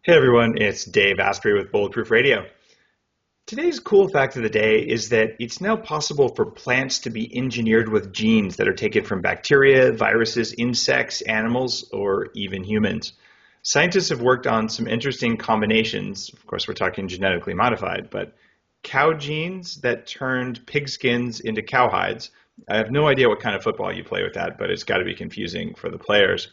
Hey everyone, it's Dave Asprey with Bulletproof Radio. Today's cool fact of the day is that it's now possible for plants to be engineered with genes that are taken from bacteria, viruses, insects, animals, or even humans. Scientists have worked on some interesting combinations. Of course, we're talking genetically modified, but cow genes that turned pig skins into cowhides. I have no idea what kind of football you play with that, but it's got to be confusing for the players.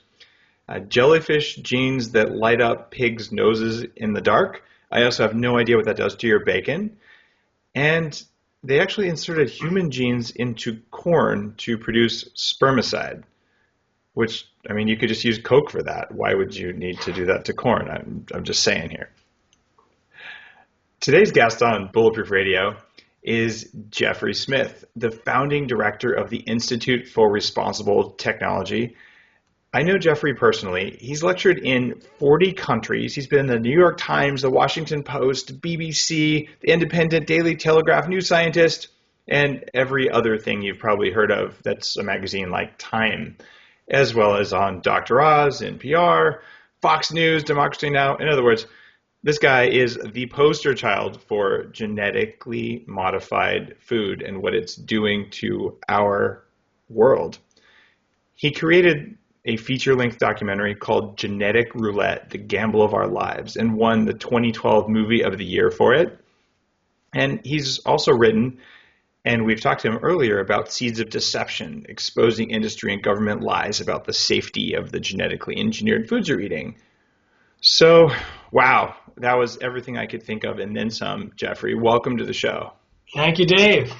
Jellyfish genes that light up pigs' noses in the dark. I also have no idea what that does to your bacon. And they actually inserted human genes into corn to produce spermicide, which, I mean, you could just use Coke for that. Why would you need to do that to corn? I'm just saying here. Today's guest on Bulletproof Radio is Jeffrey Smith, the founding director of the Institute for Responsible Technology. I know Jeffrey personally. He's lectured in 40 countries. He's been in the New York Times, the Washington Post, BBC, the Independent, Daily Telegraph, New Scientist, and every other thing you've probably heard of that's a magazine like Time, as well as on Dr. Oz, NPR, Fox News, Democracy Now! In other words, this guy is the poster child for genetically modified food and what it's doing to our world. He created a feature-length documentary called Genetic Roulette, The Gamble of Our Lives, and won the 2012 Movie of the Year for it. And he's also written, and we've talked to him earlier, about Seeds of Deception, exposing industry and government lies about the safety of the genetically engineered foods you're eating. So, wow, that was everything I could think of and then some. Jeffrey, welcome to the show. Thank you, Dave.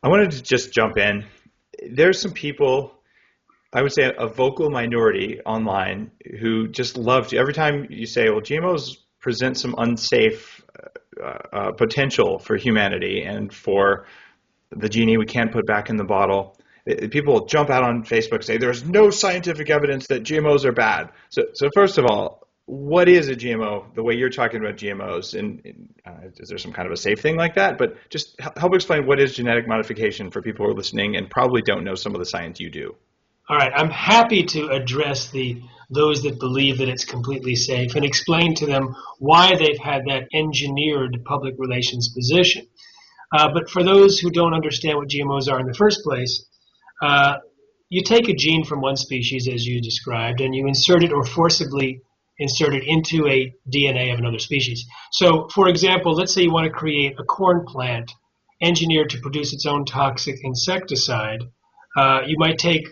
I wanted to just jump in. There's some people, I would say a vocal minority online, who just love to, every time you say, well, GMOs present some unsafe potential for humanity and for the genie we can't put back in the bottle. People jump out on Facebook and say, there's no scientific evidence that GMOs are bad. So first of all, what is a GMO, the way you're talking about GMOs? And is there some kind of a safe thing like that? But just help explain what is genetic modification for people who are listening and probably don't know some of the science you do. All right, I'm happy to address those that believe that it's completely safe and explain to them why they've had that engineered public relations position. But for those who don't understand what GMOs are in the first place, you take a gene from one species, as you described, and you insert it or forcibly inserted into a DNA of another species. So, for example, let's say you want to create a corn plant engineered to produce its own toxic insecticide. You might take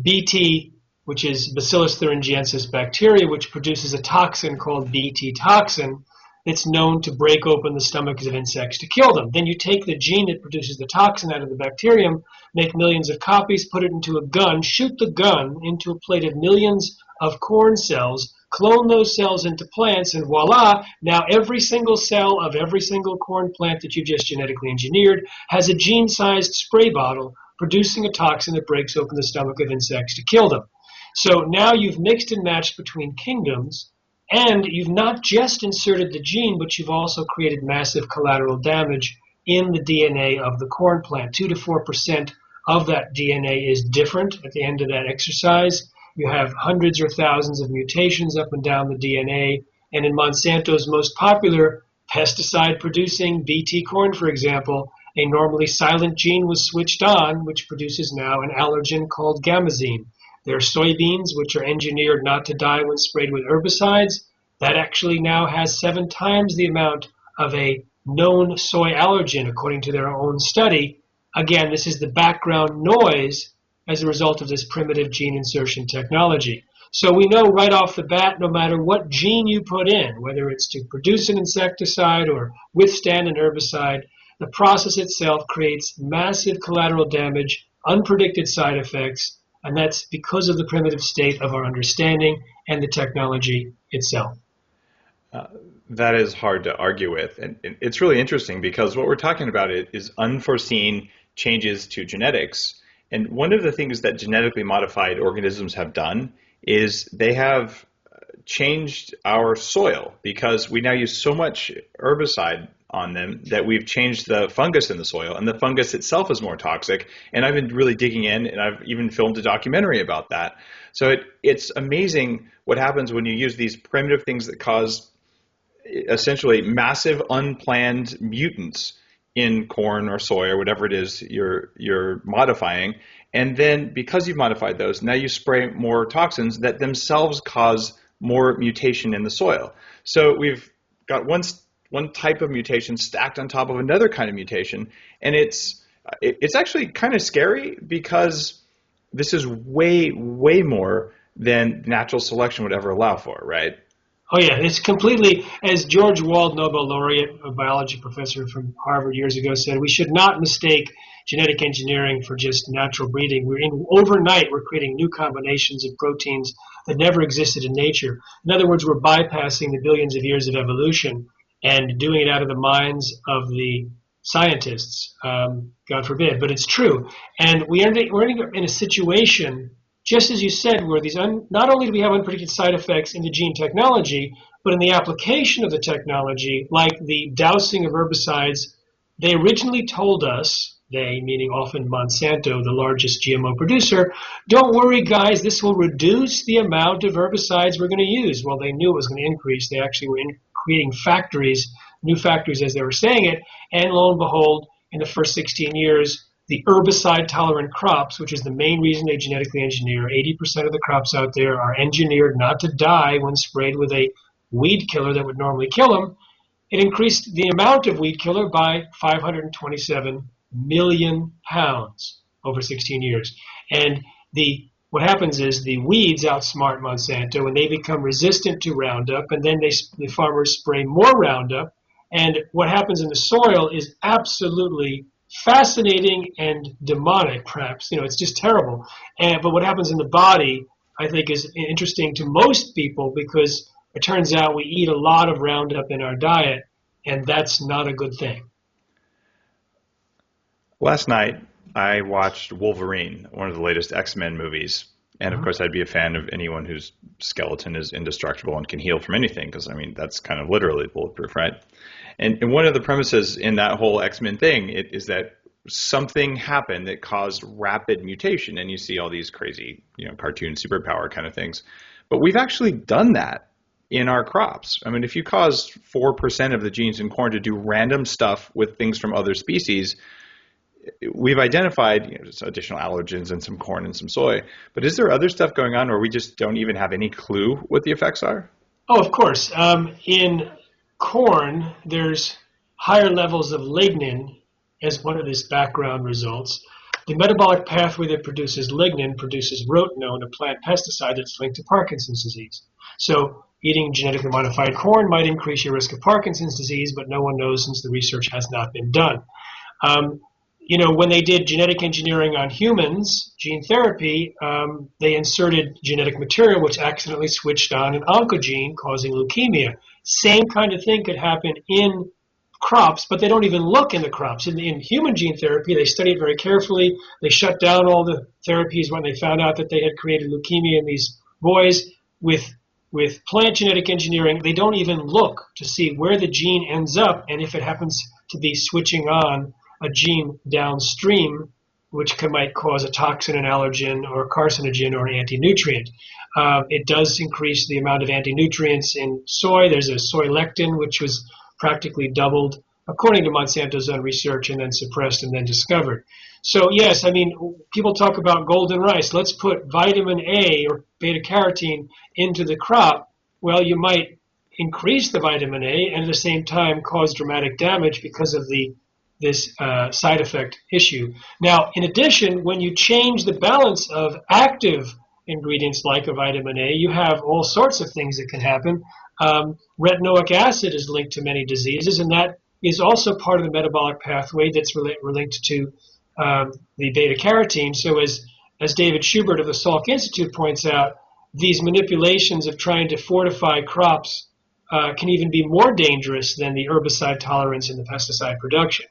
Bt, which is Bacillus thuringiensis bacteria, which produces a toxin called Bt toxin that's known to break open the stomachs of insects to kill them. Then you take the gene that produces the toxin out of the bacterium, make millions of copies, put it into a gun, shoot the gun into a plate of millions of corn cells, clone those cells into plants, and voila, now every single cell of every single corn plant that you've just genetically engineered has a gene-sized spray bottle producing a toxin that breaks open the stomach of insects to kill them. So now you've mixed and matched between kingdoms, and you've not just inserted the gene, but you've also created massive collateral damage in the DNA of the corn plant. 2 to 4% of that DNA is different at the end of that exercise. You have hundreds or thousands of mutations up and down the DNA. And in Monsanto's most popular pesticide-producing Bt corn, for example, a normally silent gene was switched on, which produces now an allergen called gamazine. There are soybeans, which are engineered not to die when sprayed with herbicides. That actually now has 7 times the amount of a known soy allergen, according to their own study. Again, this is the background noise as a result of this primitive gene insertion technology. So we know right off the bat, no matter what gene you put in, whether it's to produce an insecticide or withstand an herbicide, the process itself creates massive collateral damage, unpredicted side effects, and that's because of the primitive state of our understanding and the technology itself. That is hard to argue with. And it's really interesting because what we're talking about is unforeseen changes to genetics. And one of the things that genetically modified organisms have done is they have changed our soil because we now use so much herbicide on them that we've changed the fungus in the soil, and the fungus itself is more toxic. And I've been really digging in, and I've even filmed a documentary about that. So it's amazing what happens when you use these primitive things that cause essentially massive unplanned mutants in corn or soy or whatever it is you're modifying. And then because you've modified those, now you spray more toxins that themselves cause more mutation in the soil. So we've got one type of mutation stacked on top of another kind of mutation, and it's actually kind of scary because this is way more than natural selection would ever allow for, right? Oh yeah, it's completely, as George Wald, Nobel laureate, a biology professor from Harvard years ago said, we should not mistake genetic engineering for just natural breeding. Overnight, we're creating new combinations of proteins that never existed in nature. In other words, we're bypassing the billions of years of evolution and doing it out of the minds of the scientists, God forbid, but it's true. And we're ending up in a situation, just as you said, where these not only do we have unpredicted side effects in the gene technology, but in the application of the technology, like the dousing of herbicides. They originally told us, they meaning often Monsanto, the largest GMO producer, don't worry guys, this will reduce the amount of herbicides we're going to use. Well, they knew it was going to increase. They actually were creating factories, new factories as they were saying it, and lo and behold, in the first 16 years, the herbicide-tolerant crops, which is the main reason they genetically engineer, 80% of the crops out there are engineered not to die when sprayed with a weed killer that would normally kill them. It increased the amount of weed killer by 527 million pounds over 16 years. And what happens is the weeds outsmart Monsanto, and they become resistant to Roundup, and then the farmers spray more Roundup. And what happens in the soil is absolutely fascinating and demonic, perhaps. It's just terrible. But what happens in the body, I think, is interesting to most people because it turns out we eat a lot of Roundup in our diet, and that's not a good thing. Last night, I watched Wolverine, one of the latest X-Men movies. And of course, I'd be a fan of anyone whose skeleton is indestructible and can heal from anything, because, that's kind of literally bulletproof, right? And one of the premises in that whole X-Men thing is that something happened that caused rapid mutation, and you see all these crazy, cartoon superpower kind of things. But we've actually done that in our crops. If you cause 4% of the genes in corn to do random stuff with things from other species, we've identified additional allergens in some corn and some soy. But is there other stuff going on where we just don't even have any clue what the effects are? Oh, of course. In corn, there's higher levels of lignin as one of these background results. The metabolic pathway that produces lignin produces rotenone, a plant pesticide that's linked to Parkinson's disease. So eating genetically modified corn might increase your risk of Parkinson's disease, but no one knows since the research has not been done. When they did genetic engineering on humans, gene therapy, they inserted genetic material which accidentally switched on an oncogene causing leukemia. Same kind of thing could happen in crops, but they don't even look in the crops. In human gene therapy, they study it very carefully. They shut down all the therapies when they found out that they had created leukemia in these boys. With plant genetic engineering, they don't even look to see where the gene ends up and if it happens to be switching on a gene downstream, which might cause a toxin, an allergen, or a carcinogen, or an anti-nutrient. It does increase the amount of anti-nutrients in soy. There's a soy lectin, which was practically doubled, according to Monsanto's own research, and then suppressed and then discovered. So yes, people talk about golden rice. Let's put vitamin A or beta-carotene into the crop. Well, you might increase the vitamin A and at the same time cause dramatic damage because of this side effect issue. Now, in addition, when you change the balance of active ingredients like a vitamin A, you have all sorts of things that can happen. Retinoic acid is linked to many diseases, and that is also part of the metabolic pathway that's linked to the beta-carotene. So as David Schubert of the Salk Institute points out, these manipulations of trying to fortify crops can even be more dangerous than the herbicide tolerance and the pesticide production.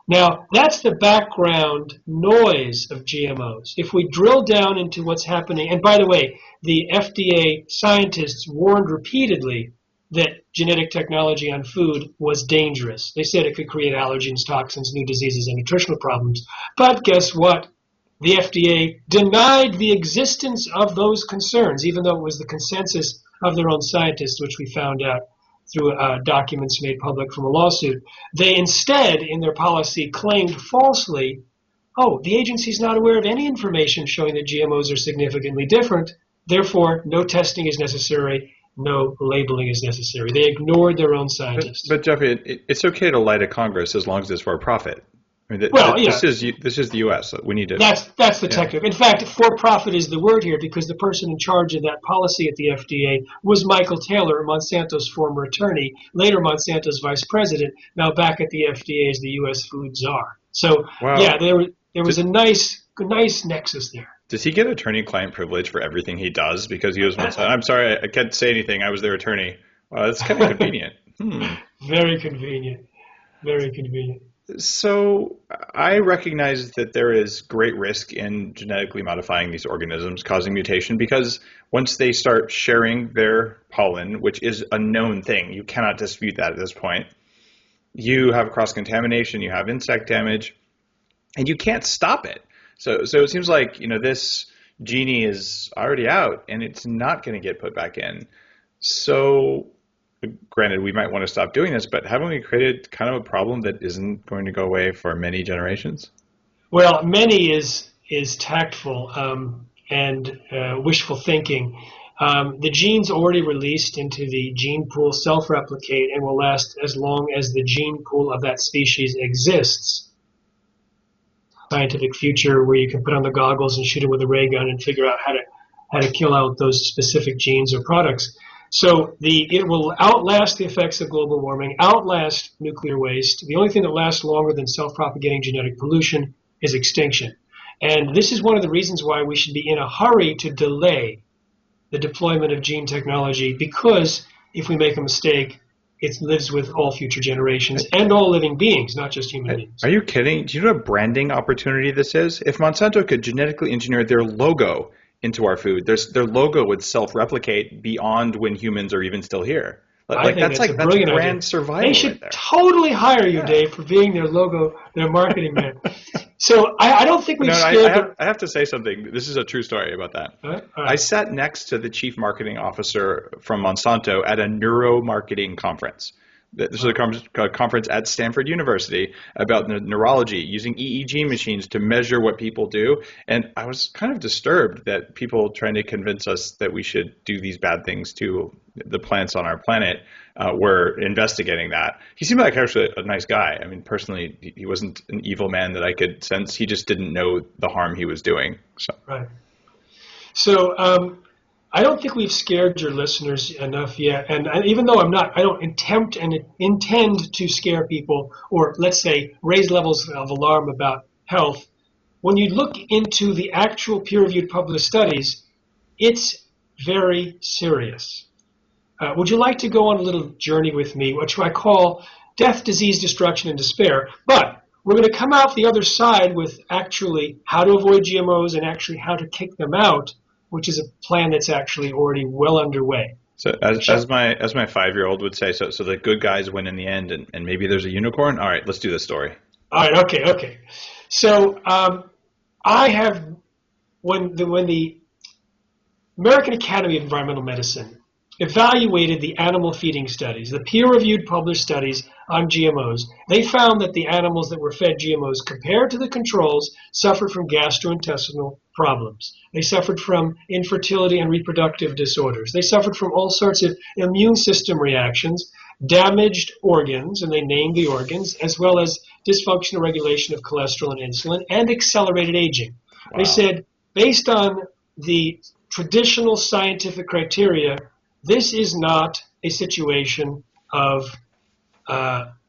Now, that's the background noise of GMOs. If we drill down into what's happening, and by the way, the FDA scientists warned repeatedly that genetic technology on food was dangerous. They said it could create allergens, toxins, new diseases, and nutritional problems. But guess what? The FDA denied the existence of those concerns, even though it was the consensus of their own scientists, which we found out through documents made public from a lawsuit. They instead, in their policy, claimed falsely, oh, the agency's not aware of any information showing that GMOs are significantly different. Therefore, no testing is necessary, no labeling is necessary. They ignored their own scientists. But Jeffrey, it's okay to lie to Congress as long as it's for profit. I mean, this is the U.S. We need to. That's the technical. In fact, for-profit is the word here because the person in charge of that policy at the FDA was Michael Taylor, Monsanto's former attorney, later Monsanto's vice president, now back at the FDA as the U.S. food czar. So, wow. Yeah, there was a nice nexus there. Does he get attorney-client privilege for everything he does because he was Monsanto? I'm sorry, I can't say anything. I was their attorney. Well, that's kind of convenient. Very convenient. Very convenient. So I recognize that there is great risk in genetically modifying these organisms causing mutation because once they start sharing their pollen, which is a known thing, you cannot dispute that at this point, you have cross-contamination, you have insect damage, and you can't stop it. So it seems like, this genie is already out and it's not going to get put back in. So granted, we might want to stop doing this, but haven't we created kind of a problem that isn't going to go away for many generations? Well, many is tactful and wishful thinking. The genes already released into the gene pool self-replicate and will last as long as the gene pool of that species exists. Scientific future where you can put on the goggles and shoot it with a ray gun and figure out how to kill out those specific genes or products. So it will outlast the effects of global warming, outlast nuclear waste. The only thing that lasts longer than self-propagating genetic pollution is extinction. And this is one of the reasons why we should be in a hurry to delay the deployment of gene technology, because if we make a mistake, it lives with all future generations and all living beings, not just human beings. Are you kidding? Do you know what branding opportunity this is? If Monsanto could genetically engineer their logo into our food, their logo would self-replicate beyond when humans are even still here. That's brand survival. They should right there. Totally hire you, Dave, for being their logo, their marketing man. So I don't think we've scared I have to say something. This is a true story about that. All right. I sat next to the chief marketing officer from Monsanto at a neuromarketing conference. This was a conference at Stanford University about neurology, using EEG machines to measure what people do. And I was kind of disturbed that people trying to convince us that we should do these bad things to the plants on our planet were investigating that. He seemed like actually a nice guy. I mean, personally, he wasn't an evil man that I could sense. He just didn't know the harm he was doing. So. Right. So I don't think we've scared your listeners enough yet. And even though I don't intend to scare people or, let's say, raise levels of alarm about health. When you look into the actual peer-reviewed published studies, it's very serious. Would you like to go on a little journey with me, which I call death, disease, destruction, and despair? But we're going to come out the other side with actually how to avoid GMOs and actually how to kick them out, which is a plan that's actually already well underway. So as my 5-year-old would say, so the good guys win in the end, and maybe there's a unicorn? All right, let's do this story. All right, okay. So I have, when the American Academy of Environmental Medicine evaluated the animal feeding studies, the peer-reviewed published studies on GMOs, they found that the animals that were fed GMOs compared to the controls suffered from gastrointestinal problems. They suffered from infertility and reproductive disorders. They suffered from all sorts of immune system reactions, damaged organs, and they named the organs, as well as dysfunctional regulation of cholesterol and insulin, and accelerated aging. Wow. They said, based on the traditional scientific criteria, this is not a situation of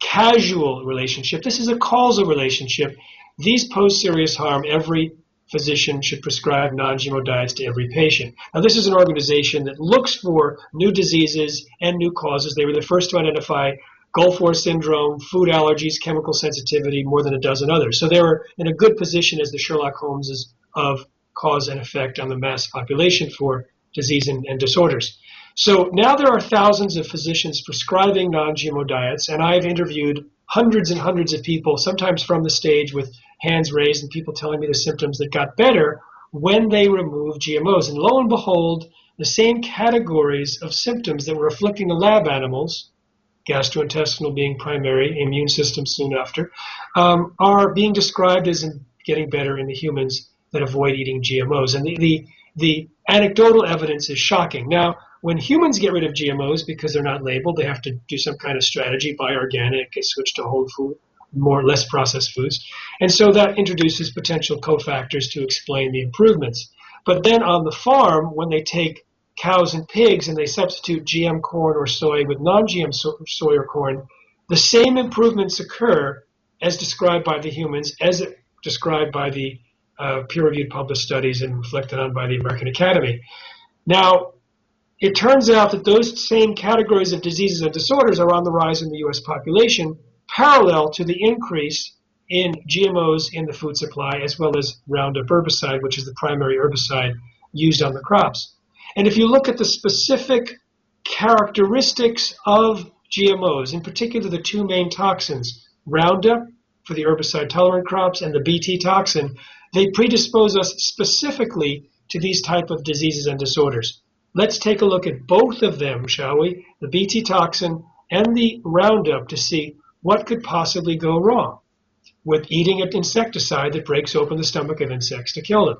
casual relationship. This is a causal relationship. These pose serious harm. Every physician should prescribe non-GMO diets to every patient. Now, this is an organization that looks for new diseases and new causes. They were the first to identify Gulf War syndrome, food allergies, chemical sensitivity, more than a dozen others. So they were in a good position as the Sherlock Holmeses of cause and effect on the mass population for disease and disorders. So now there are thousands of physicians prescribing non-GMO diets, and I've interviewed hundreds and hundreds of people, sometimes from the stage with hands raised and people telling me the symptoms that got better when they removed GMOs. And lo and behold, the same categories of symptoms that were afflicting the lab animals, gastrointestinal being primary, immune system soon after, are being described as getting better in the humans that avoid eating GMOs. And the anecdotal evidence is shocking. Now, when humans get rid of GMOs because they're not labeled, they have to do some kind of strategy, buy organic, switch to whole food, less processed foods. And so that introduces potential cofactors to explain the improvements. But then on the farm, when they take cows and pigs and they substitute GM corn or soy with non-GM soy or corn, the same improvements occur as described by the humans, as described by the peer-reviewed published studies and reflected on by the American Academy. Now, it turns out that those same categories of diseases and disorders are on the rise in the U.S. population, parallel to the increase in GMOs in the food supply, as well as Roundup herbicide, which is the primary herbicide used on the crops. And if you look at the specific characteristics of GMOs, in particular the two main toxins, Roundup for the herbicide-tolerant crops and the Bt toxin, they predispose us specifically to these type of diseases and disorders. Let's take a look at both of them, shall we? The Bt toxin and the Roundup, to see what could possibly go wrong with eating an insecticide that breaks open the stomach of insects to kill them.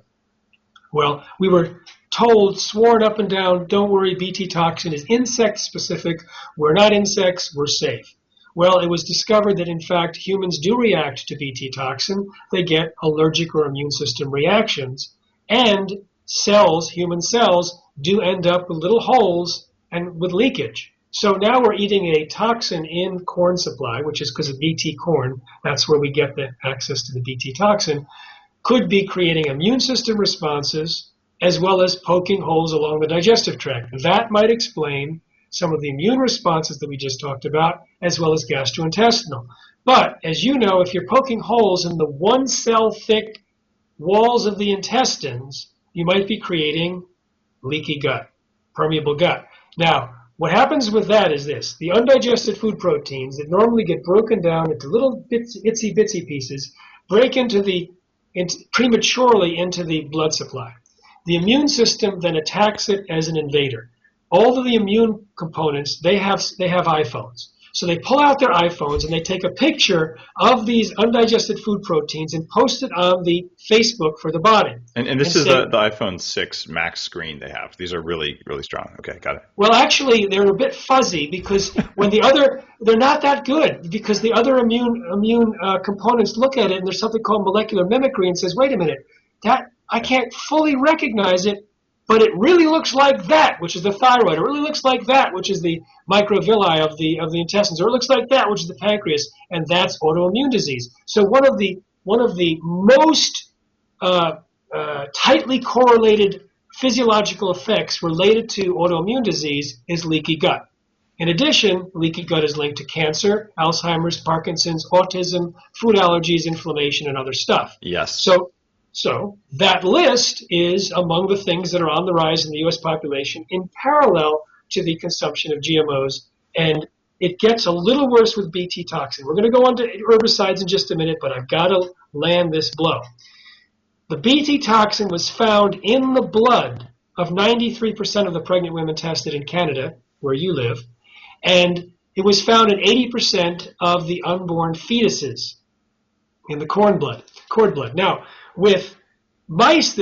Well, we were told, sworn up and down, don't worry, Bt toxin is insect-specific. We're not insects, we're safe. Well, it was discovered that, in fact, humans do react to Bt toxin. They get allergic or immune system reactions. And cells, human cells, do end up with little holes and with leakage. So now we're eating a toxin in corn supply, which is because of Bt corn. That's where we get the access to the Bt toxin. Could be creating immune system responses as well as poking holes along the digestive tract. That might explain some of the immune responses that we just talked about, as well as gastrointestinal. But as you know, if you're poking holes in the one cell thick walls of the intestines, you might be creating leaky gut, permeable gut. Now, what happens with that is this. The undigested food proteins that normally get broken down into little itsy bitsy pieces break prematurely into the blood supply. The immune system then attacks it as an invader. All of the immune components, they have iPhones. So they pull out their iPhones and they take a picture of these undigested food proteins and post it on the Facebook for the body. And this is the iPhone 6 Max screen they have. These are really, really strong. Okay, got it. Well, actually, they're a bit fuzzy because when they're not that good because the other immune components look at it and there's something called molecular mimicry and says, wait a minute, that I can't fully recognize it, but it really looks like that, which is the thyroid. It really looks like that, which is the microvilli of the intestines. Or it looks like that, which is the pancreas, and that's autoimmune disease. So one of the most tightly correlated physiological effects related to autoimmune disease is leaky gut. In addition, leaky gut is linked to cancer, Alzheimer's, Parkinson's, autism, food allergies, inflammation, and other stuff. Yes. So that list is among the things that are on the rise in the U.S. population in parallel to the consumption of GMOs. And it gets a little worse with Bt toxin. We're going to go on to herbicides in just a minute, but I've got to land this blow. The Bt toxin was found in the blood of 93% of the pregnant women tested in Canada, where you live, and it was found in 80% of the unborn fetuses in the cord blood. Now, with mice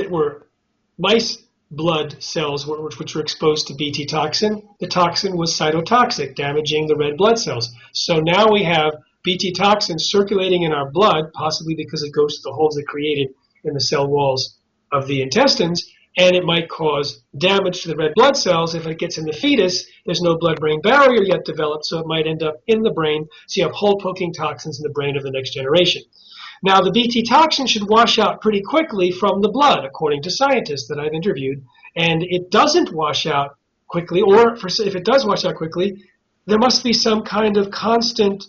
blood cells which were exposed to Bt toxin, the toxin was cytotoxic, damaging the red blood cells. So now we have Bt toxin circulating in our blood, possibly because it goes to the holes it created in the cell walls of the intestines, and it might cause damage to the red blood cells. If it gets in the fetus, there's no blood-brain barrier yet developed, so it might end up in the brain, so you have hole-poking toxins in the brain of the next generation. Now, the Bt toxin should wash out pretty quickly from the blood, according to scientists that I've interviewed, and it doesn't wash out quickly, or if it does wash out quickly, there must be some kind of constant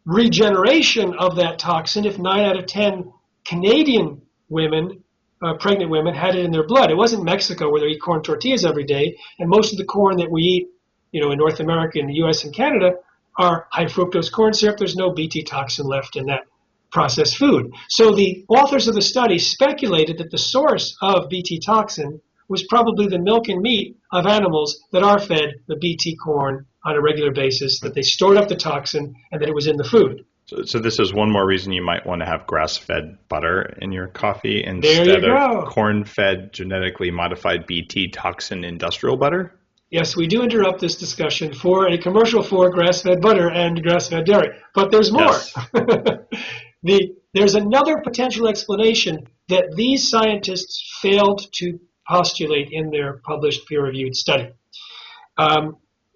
regeneration of that toxin if 9 out of 10 Canadian women pregnant women had it in their blood. It wasn't Mexico where they eat corn tortillas every day, and most of the corn that we eat, in North America, in the U.S. and Canada, are high fructose corn syrup. There's no Bt toxin left in that processed food. So the authors of the study speculated that the source of Bt toxin was probably the milk and meat of animals that are fed the Bt corn on a regular basis, that they stored up the toxin, and that it was in the food. So this is one more reason you might want to have grass-fed butter in your coffee instead of corn-fed, genetically modified Bt toxin industrial butter? Yes, we do interrupt this discussion for a commercial for grass-fed butter and grass-fed dairy, but there's more. Yes. There's another potential explanation that these scientists failed to postulate in their published peer-reviewed study.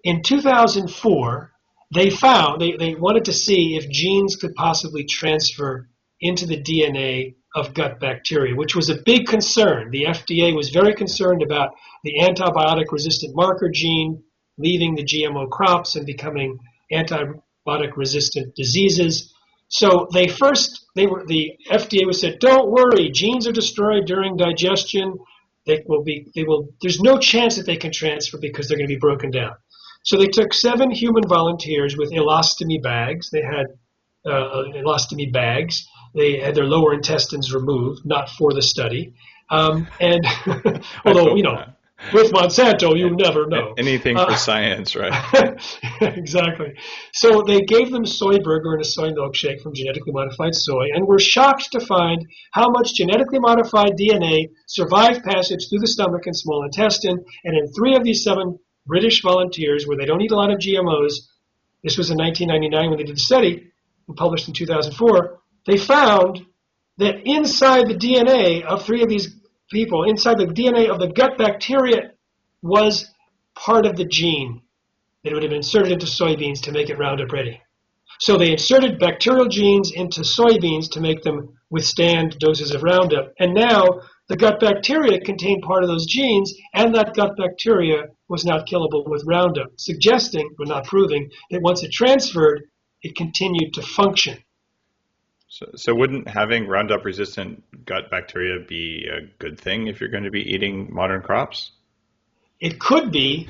In 2004, they wanted to see if genes could possibly transfer into the DNA of gut bacteria, which was a big concern. The FDA was very concerned about the antibiotic-resistant marker gene leaving the GMO crops and becoming antibiotic-resistant diseases. So the FDA said, don't worry, genes are destroyed during digestion. There's no chance that they can transfer because they're going to be broken down. So they took 7 human volunteers with ileostomy bags. They had ileostomy bags. They had their lower intestines removed, not for the study. And although, with Monsanto, you never know. Anything for science, right? Exactly. So they gave them soy burger and a soy milkshake from genetically modified soy, and were shocked to find how much genetically modified DNA survived passage through the stomach and small intestine. And in 3 of these 7 British volunteers, where they don't eat a lot of GMOs, this was in 1999 when they did the study, and published in 2004, they found that inside the DNA of 3 of these people, inside the DNA of the gut bacteria, was part of the gene that would have been inserted into soybeans to make it Roundup ready. So they inserted bacterial genes into soybeans to make them withstand doses of Roundup. And now the gut bacteria contained part of those genes, and that gut bacteria was not killable with Roundup, suggesting, but not proving, that once it transferred, it continued to function. So wouldn't having Roundup-resistant gut bacteria be a good thing if you're going to be eating modern crops? It could be,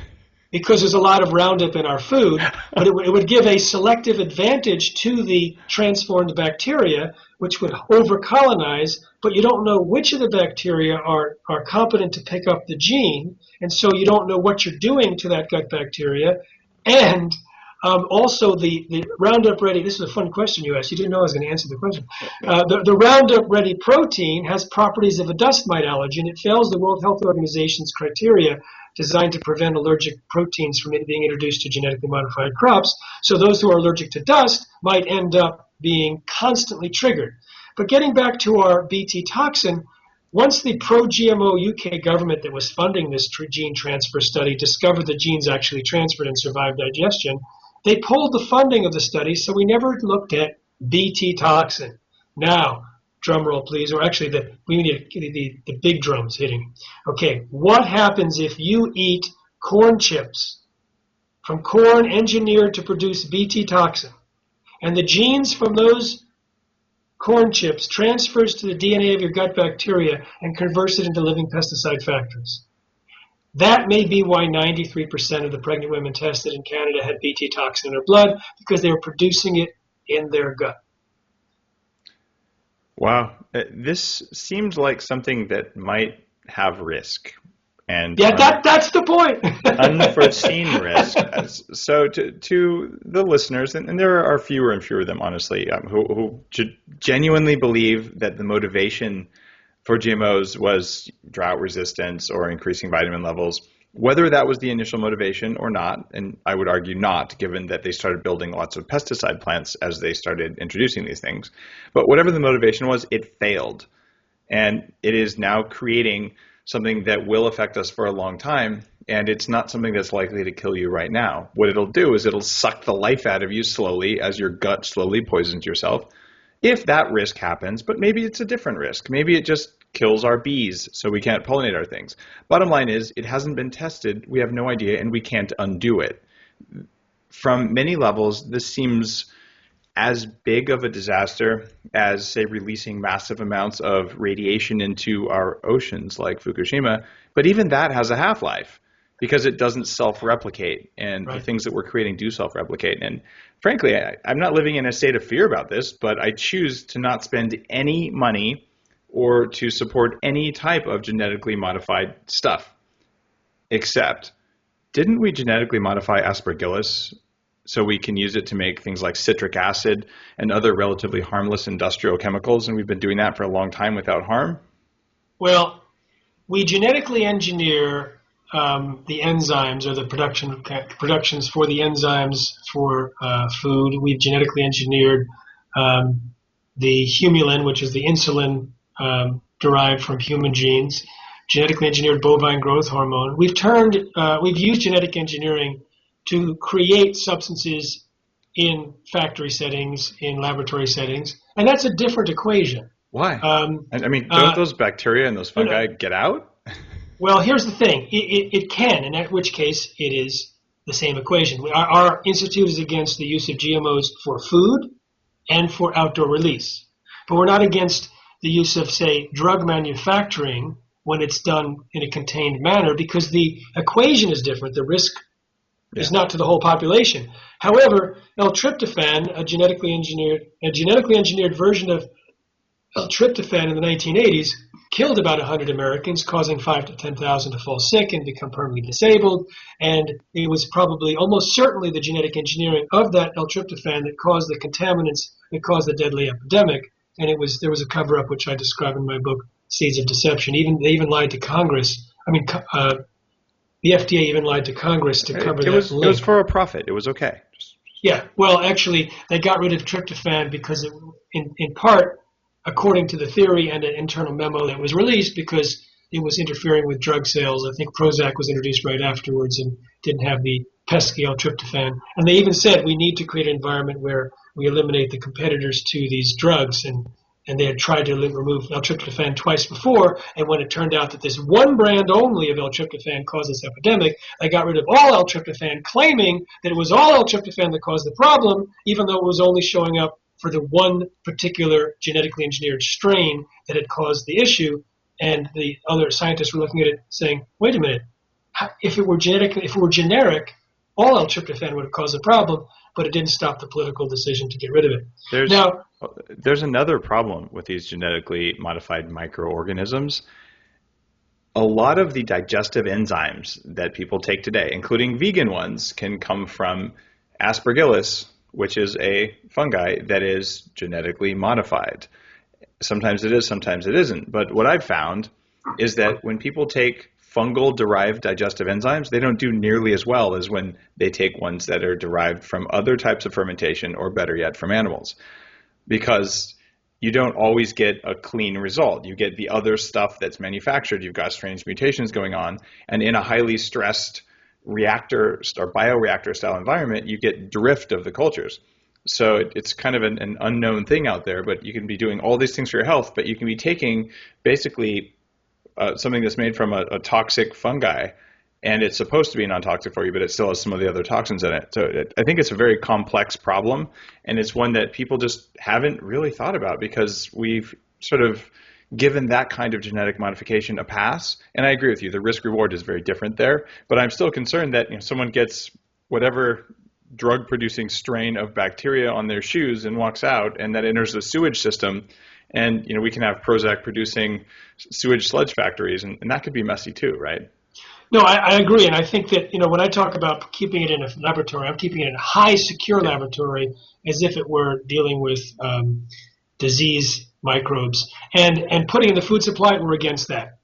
because there's a lot of Roundup in our food, but it would give a selective advantage to the transformed bacteria, which would over-colonize, but you don't know which of the bacteria are competent to pick up the gene, and so you don't know what you're doing to that gut bacteria. And also, the Roundup Ready, this is a fun question you asked. You didn't know I was going to answer the question. The Roundup Ready protein has properties of a dust mite allergen. It fails the World Health Organization's criteria designed to prevent allergic proteins from being introduced to genetically modified crops. So those who are allergic to dust might end up being constantly triggered. But getting back to our Bt toxin, once the pro-GMO UK government that was funding this gene transfer study discovered the genes actually transferred and survived digestion, they pulled the funding of the study, so we never looked at Bt toxin. Now, drum roll please, or actually we need the big drums hitting. Okay, what happens if you eat corn chips from corn engineered to produce Bt toxin, and the genes from those corn chips transfers to the DNA of your gut bacteria and converts it into living pesticide factories? That may be why 93% of the pregnant women tested in Canada had Bt toxin in their blood, because they were producing it in their gut. Wow. This seems like something that might have risk. And that's the point. Unforeseen risk. So to the listeners, and there are fewer and fewer of them, honestly, who genuinely believe that the motivation for GMOs was drought resistance or increasing vitamin levels, whether that was the initial motivation or not, and I would argue not, given that they started building lots of pesticide plants as they started introducing these things. But whatever the motivation was, it failed. And it is now creating something that will affect us for a long time, and it's not something that's likely to kill you right now. What it'll do is it'll suck the life out of you slowly as your gut slowly poisons yourself. If that risk happens, but maybe it's a different risk. Maybe it just kills our bees so we can't pollinate our things. Bottom line is, it hasn't been tested, we have no idea, and we can't undo it. From many levels, this seems as big of a disaster as, say, releasing massive amounts of radiation into our oceans like Fukushima, but even that has a half-life because it doesn't self-replicate, and the Right. things that we're creating do self-replicate. And frankly, I'm not living in a state of fear about this, but I choose to not spend any money or to support any type of genetically modified stuff. Except, didn't we genetically modify aspergillus so we can use it to make things like citric acid and other relatively harmless industrial chemicals? And we've been doing that for a long time without harm. Well, we genetically engineer the enzymes or the productions for the enzymes for food. We've genetically engineered the humulin, which is the insulin derived from human genes, genetically engineered bovine growth hormone. We've used genetic engineering to create substances in factory settings, in laboratory settings, and that's a different equation. Why? I mean, don't those bacteria and those fungi get out? Well, here's the thing. It can, in which case it is the same equation. Our institute is against the use of GMOs for food and for outdoor release. But we're not against the use of, say, drug manufacturing when it's done in a contained manner because the equation is different. The risk is not to the whole population. However, L-tryptophan, a genetically engineered version of L-tryptophan in the 1980s, killed about 100 Americans, causing 5,000 to 10,000 to fall sick and become permanently disabled. And it was probably almost certainly the genetic engineering of that L-tryptophan that caused the contaminants that caused the deadly epidemic. And there was a cover-up, which I describe in my book, Seeds of Deception. They even lied to Congress. The FDA even lied to Congress to cover that link. It was for a profit. It was okay. Yeah. Well, actually, they got rid of tryptophan because, in part, according to the theory and an internal memo that was released, because it was interfering with drug sales. I think Prozac was introduced right afterwards and didn't have the pesky L-tryptophan. And they even said we need to create an environment where we eliminate the competitors to these drugs. And they had tried to remove L-tryptophan twice before, and when it turned out that this one brand only of L-tryptophan caused this epidemic, they got rid of all L-tryptophan, claiming that it was all L-tryptophan that caused the problem, even though it was only showing up for the one particular genetically engineered strain that had caused the issue. And the other scientists were looking at it saying, wait a minute, if it were generic, all L-tryptophan would have caused the problem, but it didn't stop the political decision to get rid of it. There's another problem with these genetically modified microorganisms. A lot of the digestive enzymes that people take today, including vegan ones, can come from Aspergillus, which is a fungi that is genetically modified. Sometimes it is, sometimes it isn't. But what I've found is that when people take fungal-derived digestive enzymes, they don't do nearly as well as when they take ones that are derived from other types of fermentation, or better yet, from animals. Because you don't always get a clean result. You get the other stuff that's manufactured. You've got strange mutations going on. And in a highly stressed reactor or bioreactor style environment, you get drift of the cultures. So it's kind of an unknown thing out there, but you can be doing all these things for your health, but you can be taking basically something that's made from a toxic fungi, and it's supposed to be non-toxic for you, but it still has some of the other toxins in it. So I think it's a very complex problem, and it's one that people just haven't really thought about because we've sort of given that kind of genetic modification a pass. And I agree with you, the risk reward is very different there, but I'm still concerned that someone gets whatever drug producing strain of bacteria on their shoes and walks out, and that enters the sewage system, and we can have Prozac producing sewage sludge factories, and that could be messy too, right? No, I agree, and I think that when I talk about keeping it in a laboratory, I'm keeping it in a high secure laboratory as if it were dealing with disease microbes, and putting in the food supply, we're against that.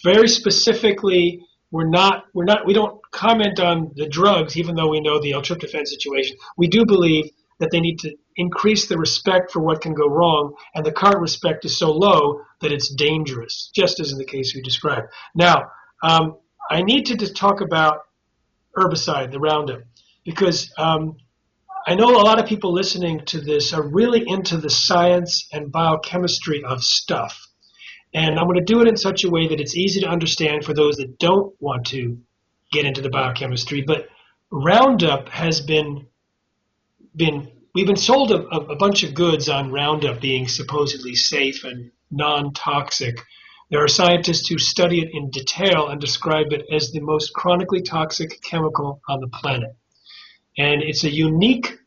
Very specifically, we don't comment on the drugs, even though we know the L-tryptophan situation. We do believe that they need to increase the respect for what can go wrong, and the current respect is so low that it's dangerous, just as in the case you described. Now, I need to just talk about herbicide, the Roundup, because I know a lot of people listening to this are really into the science and biochemistry of stuff. And I'm going to do it in such a way that it's easy to understand for those that don't want to get into the biochemistry. But Roundup has been we've been sold a bunch of goods on Roundup being supposedly safe and non-toxic. There are scientists who study it in detail and describe it as the most chronically toxic chemical on the planet. And it's a unique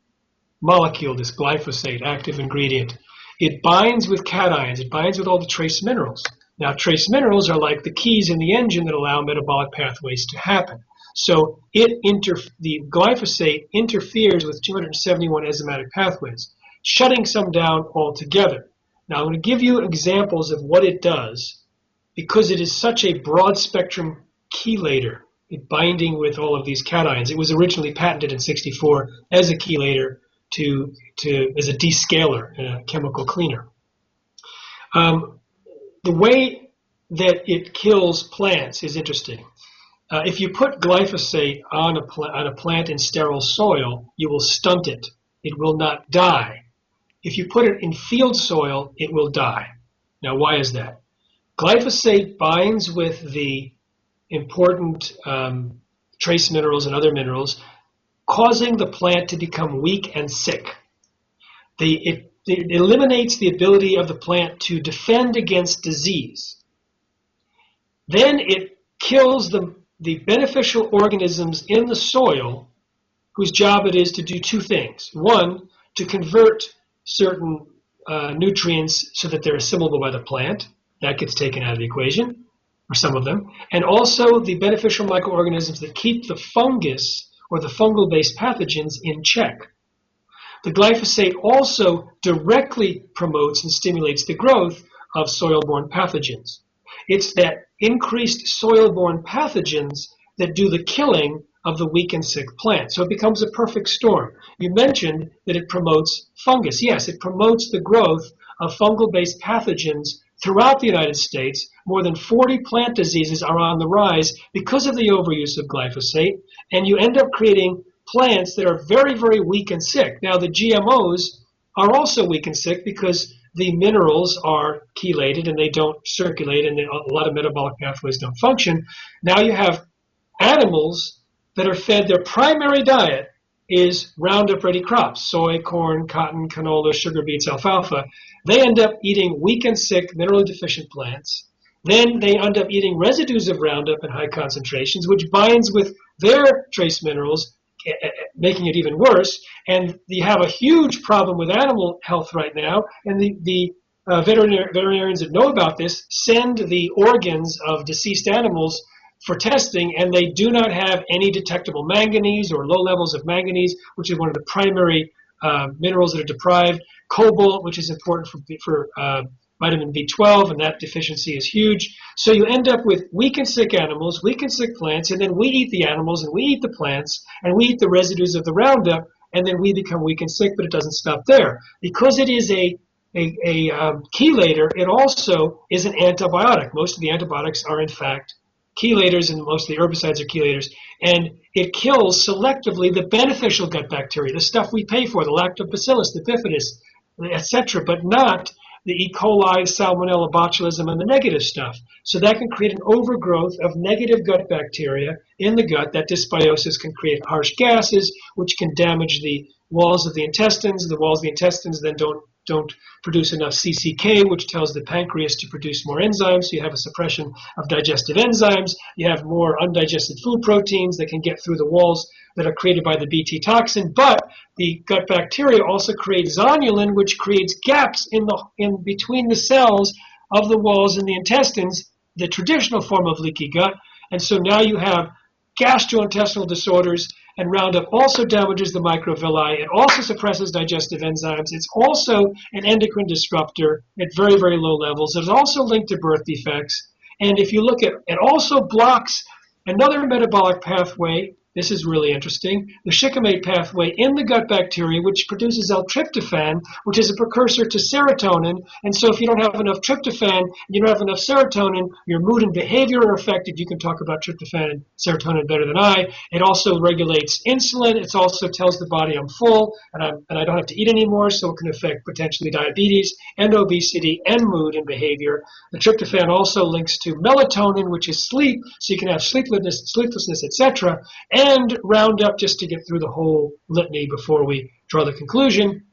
molecule, this glyphosate, active ingredient. It binds with cations. It binds with all the trace minerals. Now, trace minerals are like the keys in the engine that allow metabolic pathways to happen. So the glyphosate interferes with 271 enzymatic pathways, shutting some down altogether. Now, I'm going to give you examples of what it does because it is such a broad spectrum chelator, binding with all of these cations. It was originally patented in '64 as a chelator as a descaler, a chemical cleaner. The way that it kills plants is interesting. If you put glyphosate on a plant in sterile soil, you will stunt it. It will not die. If you put it in field soil, it will die. Now, why is that? Glyphosate binds with the important trace minerals and other minerals, causing the plant to become weak and sick. It eliminates the ability of the plant to defend against disease. Then it kills the beneficial organisms in the soil whose job it is to do two things. One, to convert certain nutrients so that they're assimilable by the plant. That gets taken out of the equation, or some of them. And also the beneficial microorganisms that keep the fungus or the fungal-based pathogens in check. The glyphosate also directly promotes and stimulates the growth of soil-borne pathogens. It's that increased soil-borne pathogens that do the killing of the weak and sick plant. So it becomes a perfect storm. You mentioned that it promotes fungus. Yes, it promotes the growth of fungal-based pathogens throughout the United States. More than 40 plant diseases are on the rise because of the overuse of glyphosate, and you end up creating plants that are very, very weak and sick. Now, the GMOs are also weak and sick because the minerals are chelated and they don't circulate, and a lot of metabolic pathways don't function. Now you have animals that are fed, their primary diet is Roundup-ready crops, soy, corn, cotton, canola, sugar beets, alfalfa. They end up eating weak and sick, minerally deficient plants. Then they end up eating residues of Roundup in high concentrations, which binds with their trace minerals, making it even worse. And you have a huge problem with animal health right now, and the veterinarians that know about this send the organs of deceased animals for testing, and they do not have any detectable manganese or low levels of manganese, which is one of the primary minerals that are deprived. Cobalt, which is important for vitamin B12, and that deficiency is huge. So you end up with weak and sick animals, weak and sick plants, and then we eat the animals, and we eat the plants, and we eat the residues of the Roundup, and then we become weak and sick, but it doesn't stop there. Because it is a chelator, it also is an antibiotic. Most of the antibiotics are, in fact, chelators, and most of the herbicides are chelators, and it kills selectively the beneficial gut bacteria, the stuff we pay for, the lactobacillus, the bifidus, etc., but not the E. coli, salmonella, botulism, and the negative stuff. So that can create an overgrowth of negative gut bacteria in the gut. That dysbiosis can create harsh gases, which can damage the walls of the intestines. The walls of the intestines then don't produce enough CCK, which tells the pancreas to produce more enzymes. So you have a suppression of digestive enzymes. You have more undigested food proteins that can get through the walls that are created by the Bt toxin. But the gut bacteria also creates zonulin, which creates gaps in between the cells of the walls in the intestines, the traditional form of leaky gut. And so now you have gastrointestinal disorders, and Roundup also damages the microvilli. It also suppresses digestive enzymes. It's also an endocrine disruptor at very, very low levels. It's also linked to birth defects. And if you look at it, also blocks another metabolic pathway. This is really interesting. The shikimate pathway in the gut bacteria, which produces L-tryptophan, which is a precursor to serotonin. And so if you don't have enough tryptophan, you don't have enough serotonin, your mood and behavior are affected. You can talk about tryptophan and serotonin better than I. It also regulates insulin. It also tells the body I'm full and I don't have to eat anymore, so it can affect potentially diabetes and obesity and mood and behavior. The tryptophan also links to melatonin, which is sleep, so you can have sleeplessness, etc., and Roundup, just to get through the whole litany before we draw the conclusion,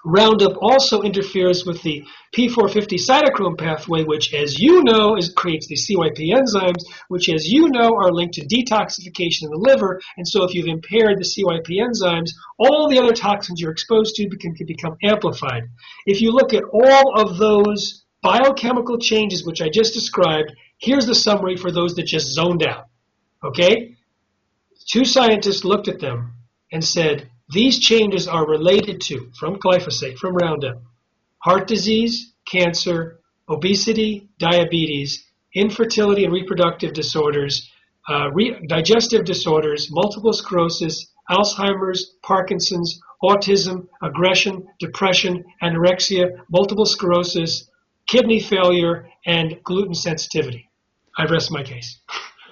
Roundup also interferes with the P450 cytochrome pathway, which, as you know, creates the CYP enzymes, which, as you know, are linked to detoxification in the liver. And so if you've impaired the CYP enzymes, all the other toxins you're exposed to can become amplified. If you look at all of those biochemical changes which I just described, here's the summary for those that just zoned out. Okay? 2 scientists looked at them and said, these changes are related to, from glyphosate, from Roundup, heart disease, cancer, obesity, diabetes, infertility and reproductive disorders, digestive disorders, multiple sclerosis, Alzheimer's, Parkinson's, autism, aggression, depression, anorexia, multiple sclerosis, kidney failure, and gluten sensitivity. I rest my case.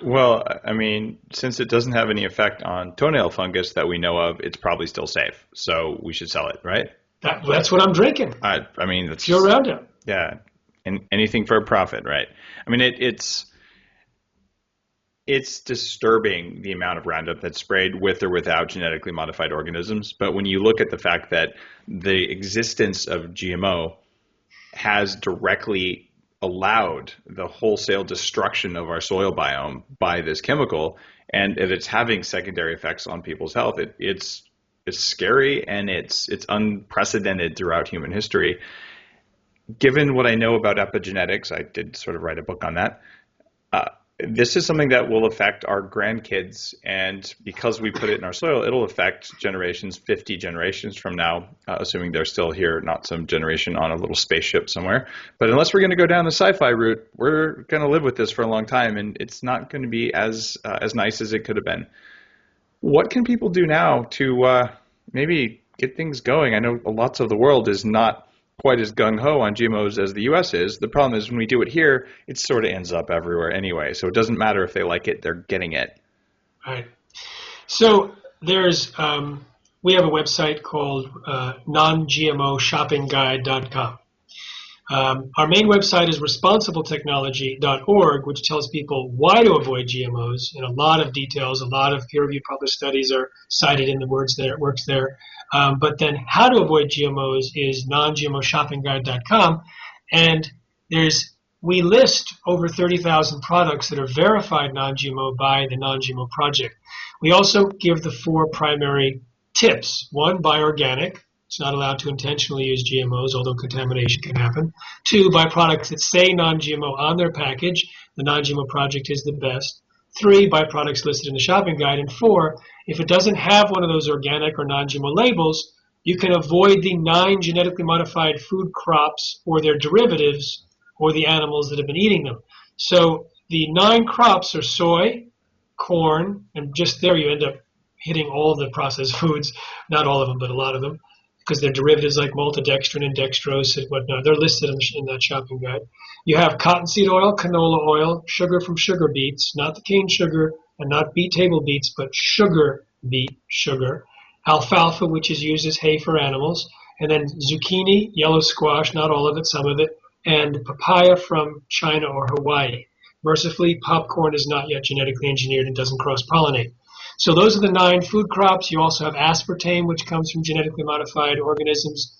Well, I mean, since it doesn't have any effect on toenail fungus that we know of, it's probably still safe. So we should sell it, right? That's what I'm drinking. I mean, that's pure Roundup. Yeah, and anything for a profit, right? I mean, it's disturbing the amount of Roundup that's sprayed with or without genetically modified organisms. But when you look at the fact that the existence of GMO has directly allowed the wholesale destruction of our soil biome by this chemical, and if it's having secondary effects on people's health, it's scary, and it's unprecedented throughout human history. Given what I know about epigenetics, I did sort of write a book on that. This is something that will affect our grandkids, and because we put it in our soil, it'll affect 50 generations from now, assuming they're still here, not some generation on a little spaceship somewhere. But unless we're going to go down the sci-fi route, we're going to live with this for a long time, and it's not going to be as nice as it could have been. What can people do now to maybe get things going? I know lots of the world is not quite as gung-ho on GMOs as the U.S. is. The problem is when we do it here, it sort of ends up everywhere anyway. So it doesn't matter if they like it, they're getting it. Right. So there's, we have a website called non-GMOshoppingguide.com. Our main website is responsibletechnology.org, which tells people why to avoid GMOs in a lot of details. A lot of peer-reviewed published studies are cited in the works there. But then how to avoid GMOs is non-GMOshoppingguide.com. And we list over 30,000 products that are verified non-GMO by the Non-GMO Project. We also give the 4 primary tips. 1, buy organic. It's not allowed to intentionally use GMOs, although contamination can happen. 2, buy products that say non-GMO on their package. The Non-GMO Project is the best. 3, buy products listed in the shopping guide. And 4, if it doesn't have one of those organic or non-GMO labels, you can avoid the 9 genetically modified food crops or their derivatives or the animals that have been eating them. So the 9 crops are soy, corn, and just there you end up hitting all the processed foods, not all of them, but a lot of them, because they're derivatives like maltodextrin and dextrose and whatnot. They're listed in that shopping guide. You have cottonseed oil, canola oil, sugar from sugar beets, not the cane sugar and not beet table beets, but sugar beet sugar. Alfalfa, which is used as hay for animals. And then zucchini, yellow squash, not all of it, some of it, and papaya from China or Hawaii. Mercifully, popcorn is not yet genetically engineered and doesn't cross-pollinate. So those are the 9 food crops. You also have aspartame, which comes from genetically modified organisms.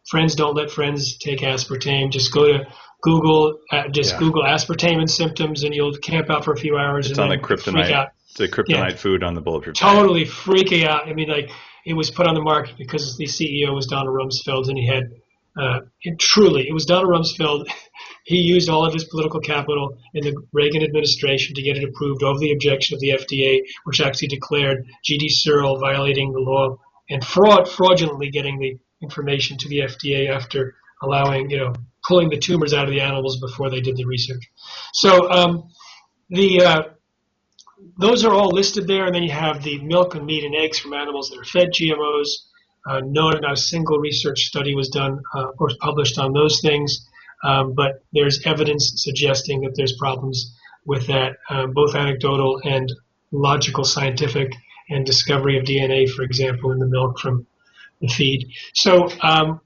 Friends don't let friends take aspartame. Just go to Google, Google aspartame and symptoms, and you'll camp out for a few hours. It's and on then the kryptonite. Freak out. It's a kryptonite food on the Bulletproof. Totally freaking out. I mean, like, it was put on the market because the CEO was Donald Rumsfeld, and he had it was Donald Rumsfeld. He used all of his political capital in the Reagan administration to get it approved over the objection of the FDA, which actually declared G.D. Searle violating the law and fraudulently getting the information to the FDA after allowing, pulling the tumors out of the animals before they did the research. So those are all listed there, and then you have the milk and meat and eggs from animals that are fed GMOs. Not a single research study was done or published on those things, but there's evidence suggesting that there's problems with that, both anecdotal and logical, scientific, and discovery of DNA, for example, in the milk from the feed. So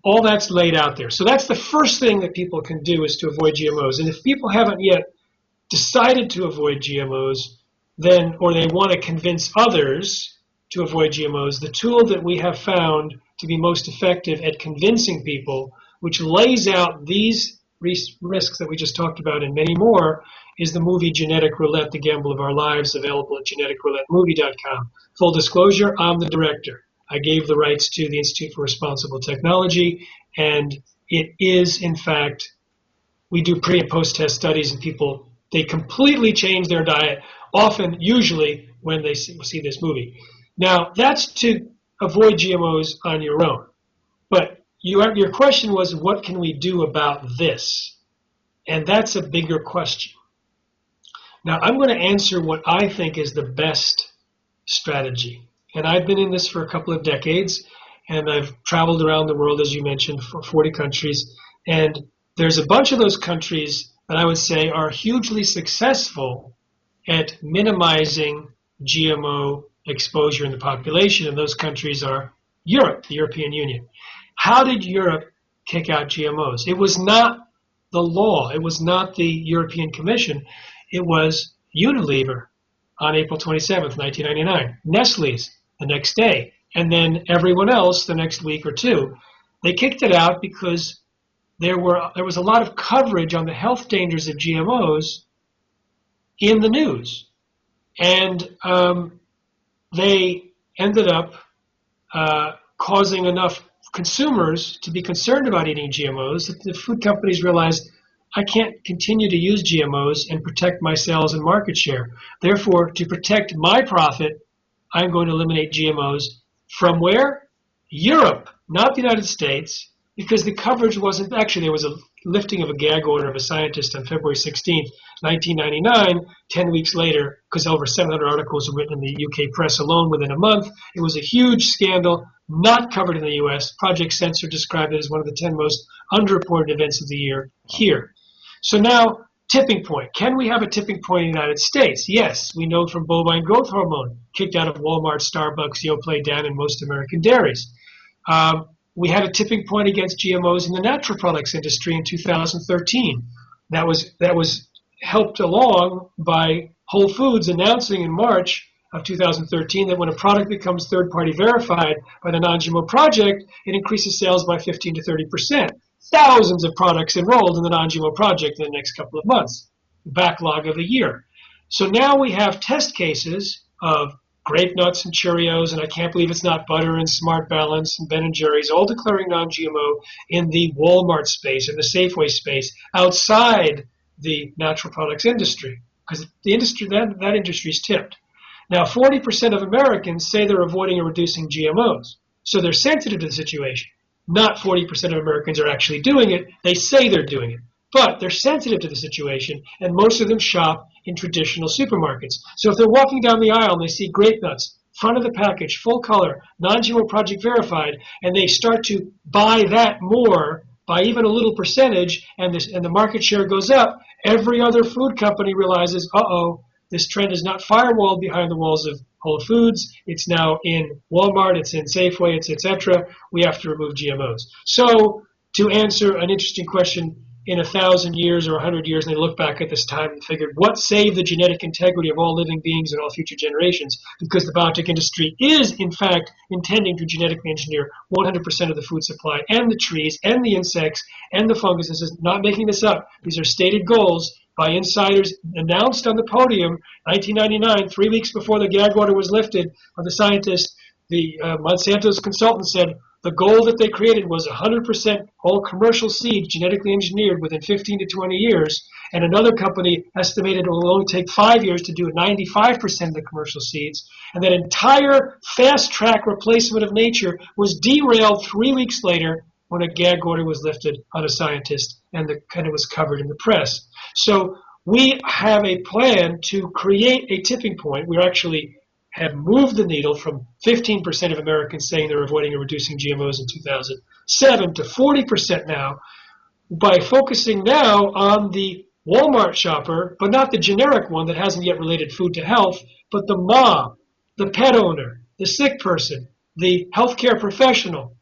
all that's laid out there. So that's the first thing that people can do, is to avoid GMOs. And if people haven't yet decided to avoid GMOs, or they want to convince others, To Avoid Gmos, the tool that we have found to be most effective at convincing people, which lays out these risks that we just talked about and many more, is the movie Genetic Roulette, The Gamble of Our Lives, available at geneticroulettemovie.com. Full disclosure, I'm the director. I gave the rights to the Institute for Responsible Technology, and it is, in fact, we do pre- and post-test studies, and people, they completely change their diet, often, usually, when they see this movie. Now, that's to avoid GMOs on your own. But your question was, what can we do about this? And that's a bigger question. Now, I'm going to answer what I think is the best strategy. And I've been in this for a couple of decades, and I've traveled around the world, as you mentioned, for 40 countries. And there's a bunch of those countries that I would say are hugely successful at minimizing GMO exposure in the population, and those countries are Europe, the European Union. How did Europe kick out GMOs? It was not the law. It was not the European Commission. It was Unilever on April 27th, 1999. Nestle's the next day. And then everyone else the next week or two. They kicked it out because there was a lot of coverage on the health dangers of GMOs in the news. And they ended up causing enough consumers to be concerned about eating GMOs that the food companies realized, I can't continue to use GMOs and protect my sales and market share. Therefore, to protect my profit, I'm going to eliminate GMOs from where? Europe, not the United States, because the coverage wasn't, actually there was a lifting of a gag order of a scientist on February 16th, 1999, 10 weeks later, because over 700 articles were written in the UK press alone within a month. It was a huge scandal, not covered in the US. Project Censor described it as one of the 10 most underreported events of the year here. So now, tipping point. Can we have a tipping point in the United States? Yes, we know from bovine growth hormone, kicked out of Walmart, Starbucks, Yoplait, Dan, and most American dairies. We had a tipping point against GMOs in the natural products industry in 2013. That was helped along by Whole Foods announcing in March of 2013 that when a product becomes third-party verified by the Non-GMO Project, it increases sales by 15 to 30%. Thousands of products enrolled in the Non-GMO Project in the next couple of months, backlog of a year. So now we have test cases of grape nuts and Cheerios, and I can't believe it's not butter, and Smart Balance and Ben & Jerry's, all declaring non-GMO in the Walmart space, in the Safeway space, outside the natural products industry, because the industry, that industry is tipped. Now, 40% of Americans say they're avoiding or reducing GMOs, so they're sensitive to the situation. Not 40% of Americans are actually doing it. They say they're doing it, but they're sensitive to the situation, and most of them shop in traditional supermarkets. So if they're walking down the aisle and they see grape nuts, front of the package, full color, non-GMO Project verified, and they start to buy that more by even a little percentage, and the market share goes up, every other food company realizes, uh-oh, this trend is not firewalled behind the walls of Whole Foods. It's now in Walmart. It's in Safeway. It's etc. We have to remove GMOs. So to answer an interesting question, in 1,000 years or 100 years, and they look back at this time and figured what saved the genetic integrity of all living beings and all future generations, because the biotech industry is, in fact, intending to genetically engineer 100% of the food supply and the trees and the insects and the fungus. This is not making this up. These are stated goals by insiders announced on the podium 1999, 3 weeks before the gag order was lifted by the scientist. The Monsanto's consultant said the goal that they created was 100% all commercial seeds genetically engineered within 15 to 20 years, and another company estimated it will only take 5 years to do 95% of the commercial seeds, and that entire fast-track replacement of nature was derailed 3 weeks later when a gag order was lifted on a scientist, and it was covered in the press. So we have a plan to create a tipping point. We actually have moved the needle from 15% of Americans saying they're avoiding or reducing GMOs in 2007 to 40% now, by focusing now on the Walmart shopper, but not the generic one that hasn't yet related food to health, but the mom, the pet owner, the sick person, the healthcare professional,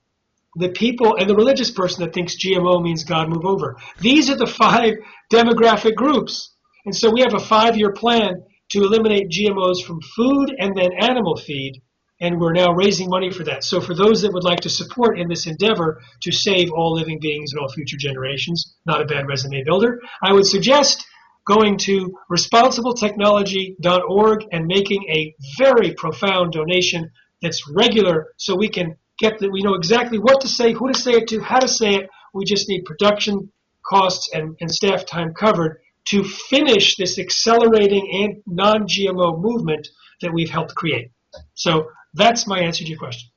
the people, and the religious person that thinks GMO means God move over. These are the 5 demographic groups. And so we have a 5-year plan to eliminate GMOs from food and then animal feed. and we're now raising money for that. So for those that would like to support in this endeavor to save all living beings and all future generations, not a bad resume builder, I would suggest going to responsibletechnology.org and making a very profound donation that's regular, so we can get that we know exactly what to say, who to say it to, how to say it. We just need production costs and staff time covered to finish this accelerating and non-GMO movement that we've helped create. So that's my answer to your question.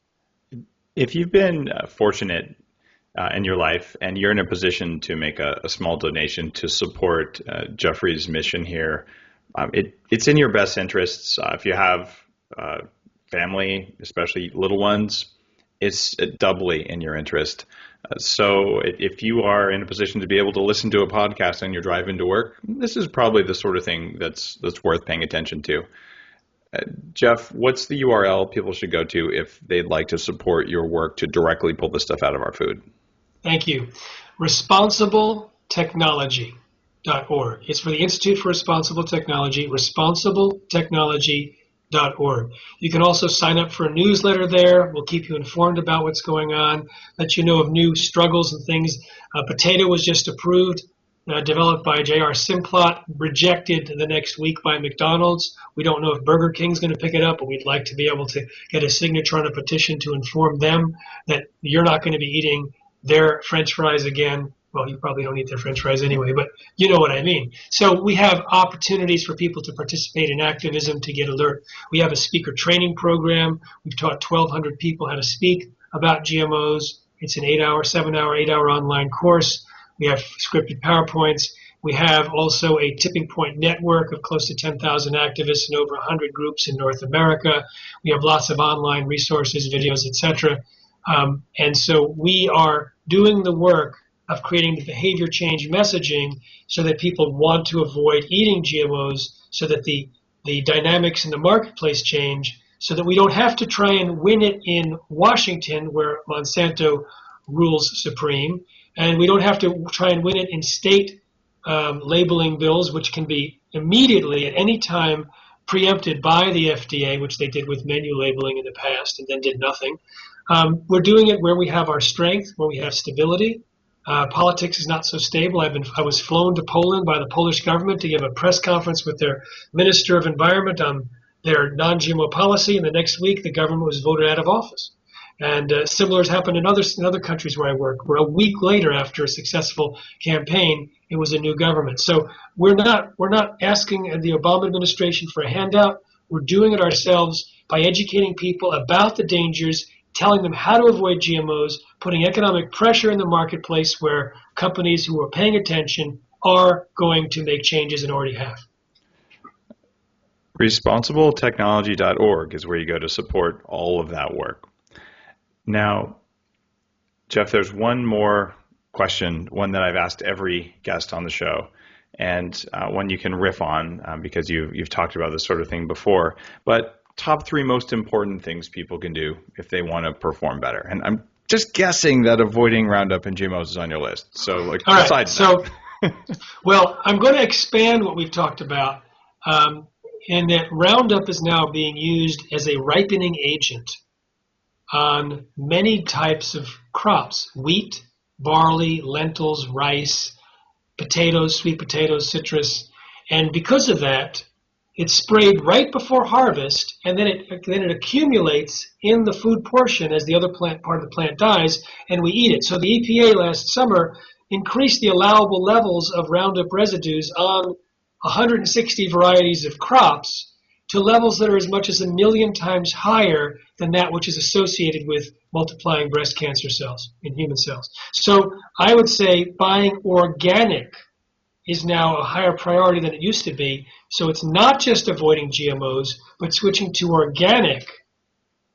If you've been fortunate in your life and you're in a position to make a small donation to support Jeffrey's mission here, it's in your best interests. If you have family, especially little ones, it's doubly in your interest. So if you are in a position to be able to listen to a podcast on your drive into work, this is probably the sort of thing that's worth paying attention to. Jeff, what's the URL people should go to if they'd like to support your work to directly pull this stuff out of our food? Thank you. Responsibletechnology.org. It's for the Institute for Responsible Technology, responsibletechnology.org. You can also sign up for a newsletter there. We'll keep you informed about what's going on, let you know of new struggles and things. Potato was just approved, developed by J.R. Simplot, rejected the next week by McDonald's. We don't know if Burger King's going to pick it up, but we'd like to be able to get a signature on a petition to inform them that you're not going to be eating their French fries again. Well, you probably don't eat their French fries anyway, but you know what I mean. So we have opportunities for people to participate in activism to get alert. We have a speaker training program. We've taught 1,200 people how to speak about GMOs. It's an 8-hour online course. We have scripted PowerPoints. We have also a tipping point network of close to 10,000 activists in over 100 groups in North America. We have lots of online resources, videos, etc. And so we are doing the work of creating the behavior change messaging so that people want to avoid eating GMOs, so that the dynamics in the marketplace change, so that we don't have to try and win it in Washington where Monsanto rules supreme, and we don't have to try and win it in state labeling bills, which can be immediately at any time preempted by the FDA, which they did with menu labeling in the past and then did nothing. We're doing it where we have our strength, where we have stability. Politics is not so stable. I was flown to Poland by the Polish government to give a press conference with their Minister of Environment on their non-GMO policy, and the next week the government was voted out of office. And similar has happened in other countries where I work, where a week later after a successful campaign, it was a new government. So we're not asking the Obama administration for a handout. We're doing it ourselves by educating people about the dangers, telling them how to avoid GMOs, putting economic pressure in the marketplace where companies who are paying attention are going to make changes and already have. Responsibletechnology.org is where you go to support all of that work. Now, Jeff, there's one more question, one that I've asked every guest on the show, and one you can riff on because you've talked about this sort of thing before. But top 3 most important things people can do if they want to perform better. And I'm just guessing that avoiding Roundup and GMOs is on your list. So, all right, so, well, I'm going to expand what we've talked about, in that Roundup is now being used as a ripening agent on many types of crops: wheat, barley, lentils, rice, potatoes, sweet potatoes, citrus. And because of that, it's sprayed right before harvest, and then it accumulates in the food portion as the other part of the plant dies, and we eat it. So the EPA last summer increased the allowable levels of Roundup residues on 160 varieties of crops to levels that are as much as 1 million times higher than that which is associated with multiplying breast cancer cells in human cells. So I would say buying organic is now a higher priority than it used to be. So it's not just avoiding GMOs, but switching to organic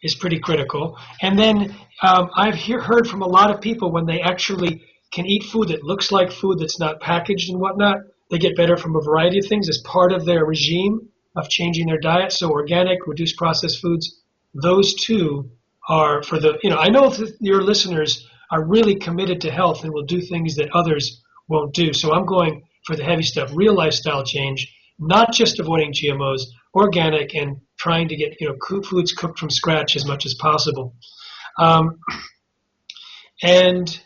is pretty critical. And then I've heard from a lot of people when they actually can eat food that looks like food that's not packaged and whatnot, they get better from a variety of things as part of their regime of changing their diet. So organic, reduced processed foods, those two are for the, I know your listeners are really committed to health and will do things that others won't do. So I'm going for the heavy stuff, real lifestyle change, not just avoiding GMOs, organic and trying to get foods cooked from scratch as much as possible. And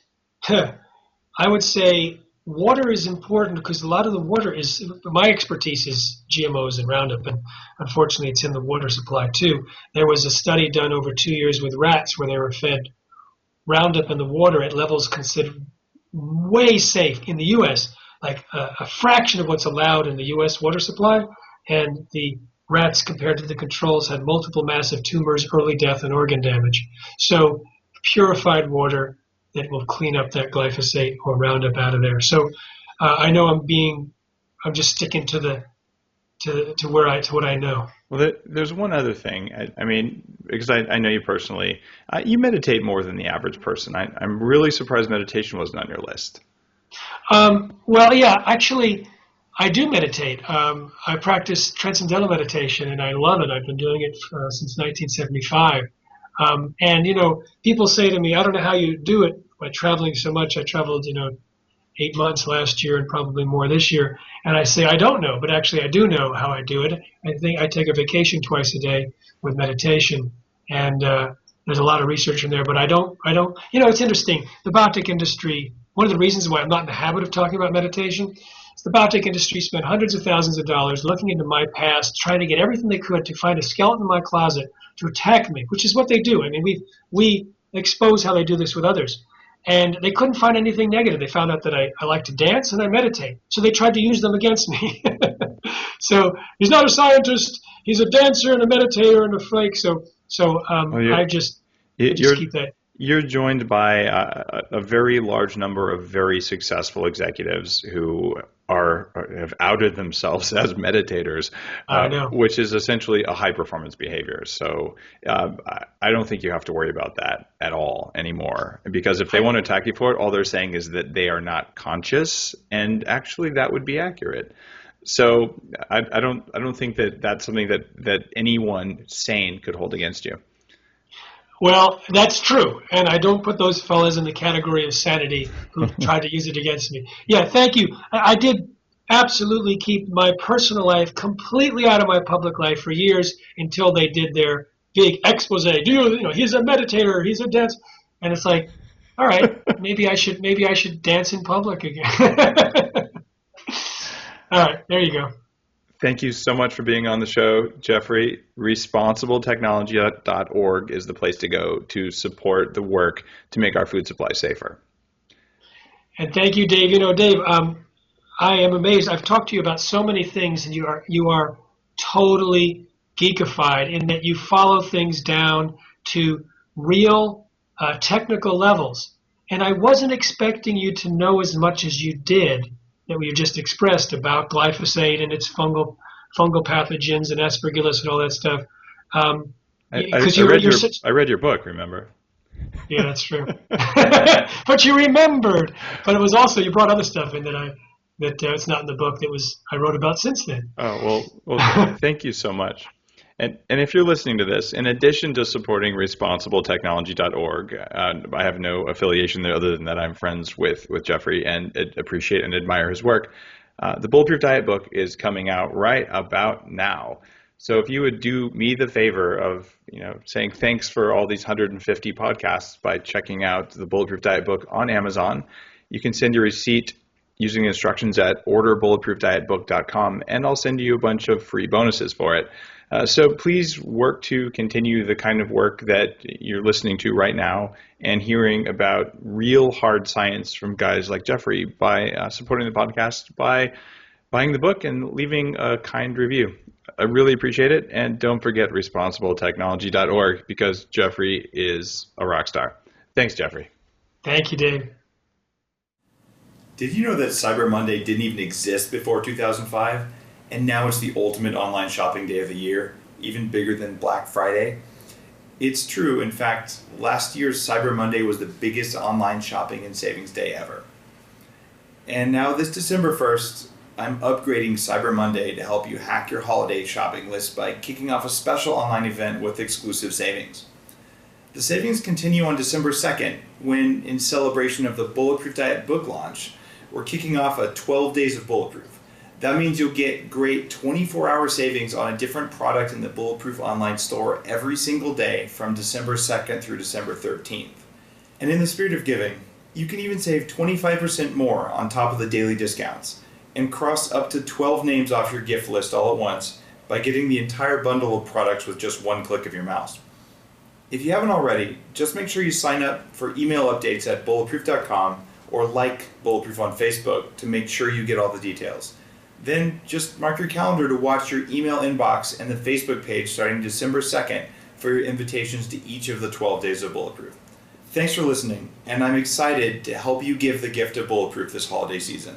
I would say water is important because a lot of the water is, my expertise is GMOs and Roundup, and unfortunately it's in the water supply too. There was a study done over 2 years with rats where they were fed Roundup in the water at levels considered way safe in the U.S., like a fraction of what's allowed in the U.S. water supply, and the rats compared to the controls had multiple massive tumors, early death, and organ damage. So purified water that will clean up that glyphosate or Roundup out of there. So I know I'm just sticking to what I know. Well, there's one other thing. I mean, because I know you personally, you meditate more than the average person. I'm really surprised meditation wasn't on your list. Well, yeah, actually, I do meditate. I practice transcendental meditation, and I love it. I've been doing it since 1975. And, people say to me, I don't know how you do it by traveling so much. I traveled, 8 months last year and probably more this year. And I say, I don't know, but actually I do know how I do it. I think I take a vacation twice a day with meditation. And there's a lot of research in there, but I don't, it's interesting. The biotech industry, one of the reasons why I'm not in the habit of talking about meditation is the biotech industry spent hundreds of thousands of dollars looking into my past, trying to get everything they could to find a skeleton in my closet to attack me, which is what they do. I mean, we expose how they do this with others. And they couldn't find anything negative. They found out that I like to dance and I meditate. So they tried to use them against me. So he's not a scientist. He's a dancer and a meditator and a flake. So I just keep that. You're joined by a very large number of very successful executives who have outed themselves as meditators, which is essentially a high performance behavior. So I don't think you have to worry about that at all anymore, because if they want to attack you for it, all they're saying is that they are not conscious, and actually that would be accurate. So I don't think that that's something that anyone sane could hold against you. Well, that's true, and I don't put those fellas in the category of sanity who tried to use it against me. Yeah, thank you. I did absolutely keep my personal life completely out of my public life for years until they did their big expose. He's a meditator, he's a dancer, and it's like, all right, maybe I should dance in public again. All right, there you go. Thank you so much for being on the show, Jeffrey. ResponsibleTechnology.org is the place to go to support the work to make our food supply safer. And thank you, Dave. Dave, I am amazed. I've talked to you about so many things, and you are totally geekified in that you follow things down to real technical levels. And I wasn't expecting you to know as much as you did that we just expressed about glyphosate and its fungal pathogens and aspergillus and all that stuff. I read your book, remember? Yeah, that's true. But you remembered. But it was also, you brought other stuff in that it's not in the book I wrote about since then. Oh, well thank you so much. And if you're listening to this, in addition to supporting ResponsibleTechnology.org, I have no affiliation there other than that I'm friends with Jeffrey and appreciate and admire his work. The Bulletproof Diet book is coming out right about now. So if you would do me the favor of saying thanks for all these 150 podcasts by checking out the Bulletproof Diet book on Amazon, you can send your receipt using the instructions at orderbulletproofdietbook.com, and I'll send you a bunch of free bonuses for it. So please work to continue the kind of work that you're listening to right now and hearing about real hard science from guys like Jeffrey by supporting the podcast, by buying the book and leaving a kind review. I really appreciate it. And don't forget responsibletechnology.org, because Jeffrey is a rock star. Thanks, Jeffrey. Thank you, Dave. Did you know that Cyber Monday didn't even exist before 2005? And now it's the ultimate online shopping day of the year, even bigger than Black Friday? It's true. In fact, last year's Cyber Monday was the biggest online shopping and savings day ever. And now this December 1st, I'm upgrading Cyber Monday to help you hack your holiday shopping list by kicking off a special online event with exclusive savings. The savings continue on December 2nd, when, in celebration of the Bulletproof Diet book launch, we're kicking off a 12 Days of Bulletproof. That means you'll get great 24-hour savings on a different product in the Bulletproof online store every single day from December 2nd through December 13th. And in the spirit of giving, you can even save 25% more on top of the daily discounts and cross up to 12 names off your gift list all at once by getting the entire bundle of products with just one click of your mouse. If you haven't already, just make sure you sign up for email updates at bulletproof.com or like Bulletproof on Facebook to make sure you get all the details. Then just mark your calendar to watch your email inbox and the Facebook page starting December 2nd for your invitations to each of the 12 days of Bulletproof. Thanks for listening, and I'm excited to help you give the gift of Bulletproof this holiday season.